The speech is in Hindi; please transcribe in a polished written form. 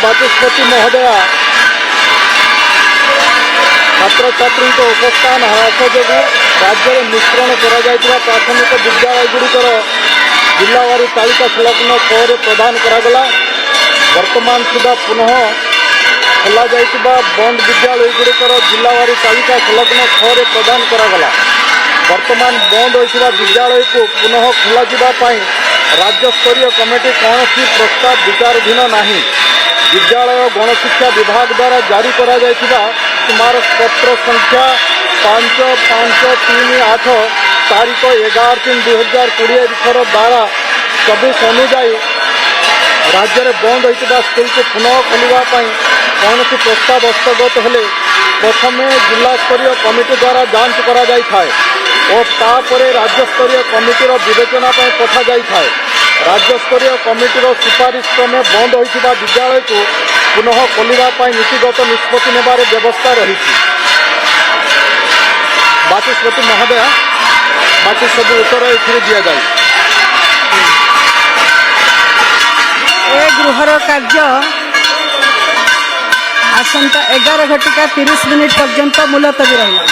बाचस्पति महोदया छात्र छात्री उपस्थान ह्रास जो राज्य में मिश्रण प्राथमिक विद्यालयगुड़िकर जिलावारी तालिका संलग्न क प्रदान करागला। वर्तमान सुधा पुनः खोल जा बंद विद्यालयगुड़िकर जिलावारी तालिका संलग्न ख प्रदान करागला। वर्तमान बंद होता विद्यालय को पुनः खोल राज्यस्तरीय कमिटी कौन सी प्रस्ताव विचाराधीन नहीं। विद्यालय गणशिक्षा विभाग द्वारा जारी करा स्मारक पत्र संख्या 5538 तारीख 11/3/2020 द्वारा 24 अनुजाई राज्य में बंद होता स्कूल को पुनः खोलने कौन सी प्रस्ताव हस्तगत हेले प्रथम जिला स्तरीय कमिटी द्वारा जांच करा जाय और तापर राज्यस्तरीय कमिटीर विवेचना पठा जाए। राज्यस्तरीय कमिटीर सुपारिश क्रमे बंद होता विद्यालय को पुनः खोलने नीतिगत निष्पत्ति नेबार व्यवस्था रही। बाचस्पति महोदया बाकी सब उत्तर ये दि जाए। गृहर कार्य आसंता 11:30 पर्यंत मुलतवी रहा।